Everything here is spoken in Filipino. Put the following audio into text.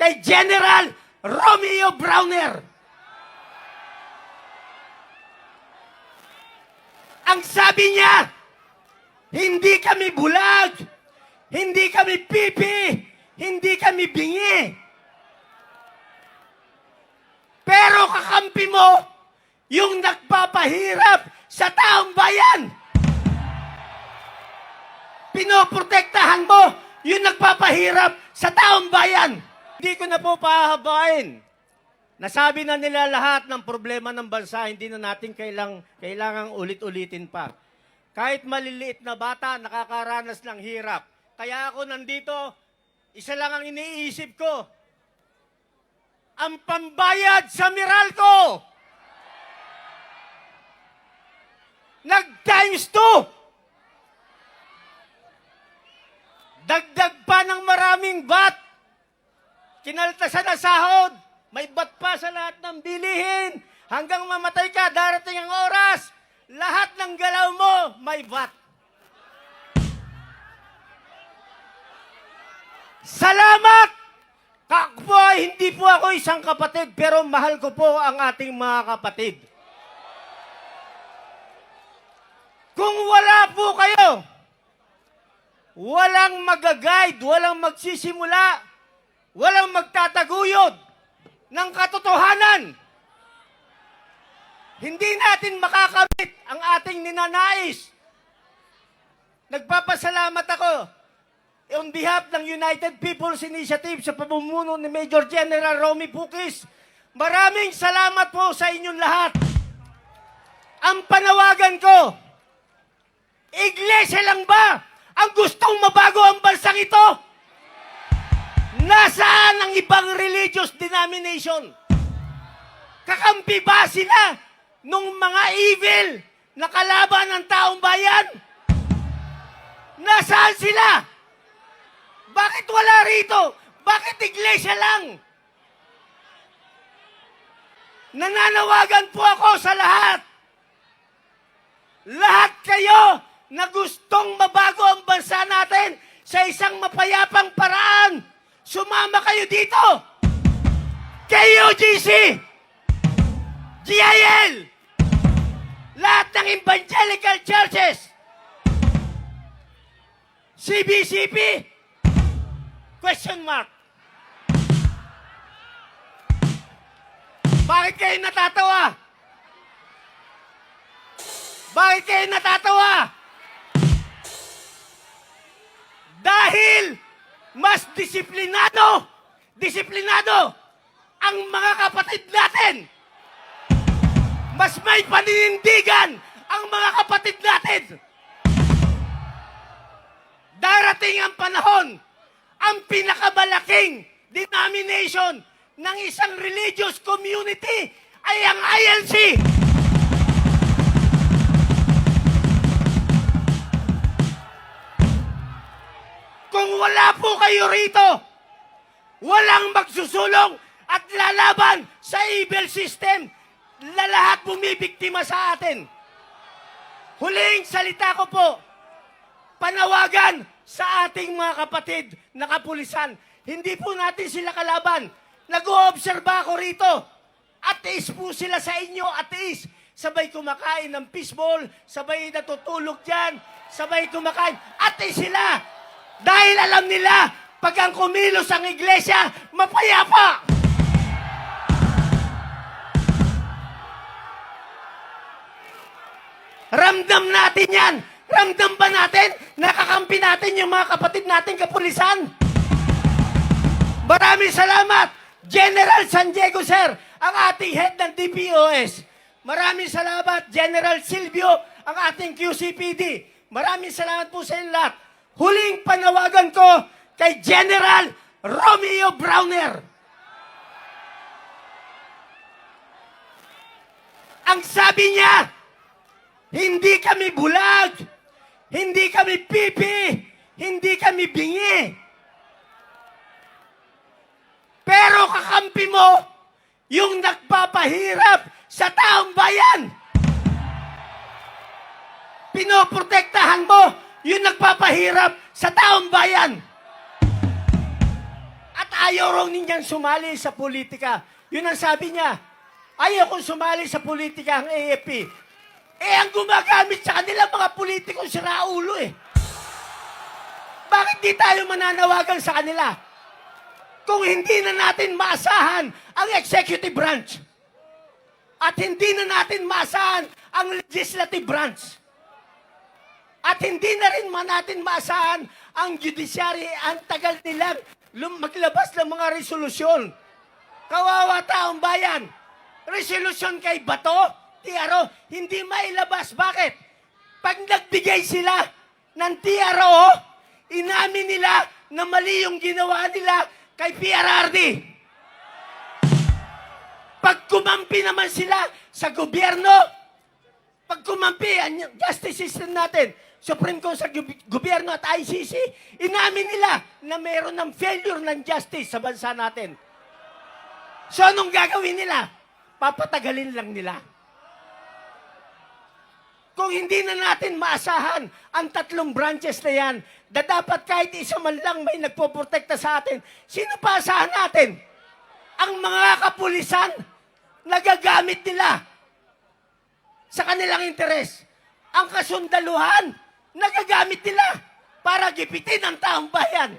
kay General Romeo Browner. Ang sabi niya, hindi kami bulag, hindi kami pipi, hindi kami bingi. Pero kakampi mo yung nagpapahirap sa taong bayan. Pinoprotektahan mo yung nagpapahirap sa taong bayan. Hindi ko na po pahabain. Nasabi na nila lahat ng problema ng bansa, hindi na natin kailangang ulit-ulitin pa. Kahit maliliit na bata, nakakaranas ng hirap. Kaya ako nandito, isa lang ang iniisip ko. Ang pambayad sa Meralco! Nag-times 2! Dagdag pa ng maraming bat. Kinaltasan na sahod. May bat pa sa lahat ng bilihin. Hanggang mamatay ka, darating ang oras. Lahat ng galaw mo, may bat. Salamat! Kakpo, hindi po ako isang kapatid, pero mahal ko po ang ating mga kapatid. Kung wala po kayo, walang mag-guide, walang magsisimula, walang magtataguyod ng katotohanan. Hindi natin makakamit ang ating ninanais. Nagpapasalamat ako on behalf ng United People's Initiative sa pamumuno ni Major General Romy Pukis. Maraming salamat po sa inyong lahat. Ang panawagan ko, iglesia lang ba ang gustong mabago ang bansang ito? Nasaan ang ibang religious denomination? Kakampi ba sila nung mga evil na kalaban ng taong bayan? Nasaan sila? Bakit wala rito? Bakit iglesia lang? Nananawagan po ako sa lahat. Lahat kayo na gustong mabago ang bansa natin sa isang mapayapang paraan, sumama kayo dito. KUGC, GIL, lahat ng evangelical churches, CBCP, question mark. Bakit kayo natatawa? Bakit kayo natatawa? Dahil mas disiplinado ang mga kapatid natin. Mas may paninindigan ang mga kapatid natin. Darating ang panahon, ang pinakamalaking denomination ng isang religious community ay ang INC. Kung wala po kayo rito, walang magsusulong at lalaban sa evil system. Lahat bumibiktima sa atin. Huling salita ko po, panawagan sa ating mga kapatid na kapulisan. Hindi po natin sila kalaban. Nag-oobserba ako rito. Ateis po sila sa inyo, ateis. Sabay kumakain ng fishball, sabay natutulog dyan, sabay kumakain. Ateis sila. Dahil alam nila, pag ang kumilos ang iglesia, mapayapa. Ramdam natin yan. Ramdam ba natin? Nakakampi natin yung mga kapatid natin kapulisan? Maraming salamat, General San Diego, sir, ang ating head ng DPOS. Maraming salamat, General Silvio, ang ating QCPD. Maraming salamat po sa inyo lahat. Huling panawagan ko kay General Romeo Browner. Ang sabi niya, hindi kami bulag, hindi kami pipi, hindi kami bingi. Pero kakampi mo yung nagpapahirap sa taong bayan. Pinoprotektahan mo yung nagpapahirap sa taong bayan. At ayaw raw ninyang sumali sa politika. Yun ang sabi niya. Ayaw kong sumali sa politika ang AFP. Eh, ang gumagamit sa kanila, mga politikong siraulo eh. Bakit di tayo mananawagan sa kanila? Kung hindi na natin maasahan ang executive branch at hindi na natin maasahan ang legislative branch at hindi na rin natin maasahan ang judiciary, ang tagal nilang maglabas ng mga resolusyon. Kawawa taong bayan. Resolusyon kay Bato, TRO, hindi mailabas. Bakit? Pag nagbigay sila ng TRO, inamin nila na mali yung ginawa nila kay PRRD. Pag kumampi naman sila sa gobyerno, pag kumampi ang justice system natin, Supreme Court sa gobyerno at ICC, inamin nila na mayroon ng failure ng justice sa bansa natin. So anong gagawin nila? Papatagalin lang nila. Kung hindi na natin maasahan ang tatlong branches na yan, na dapat kahit isa man lang may nagpoprotekta sa atin, sino pa asahan natin? Ang mga kapulisan, nagagamit nila sa kanilang interes. Ang kasundaluhan, nagagamit nila para gipitin ang taong bayan.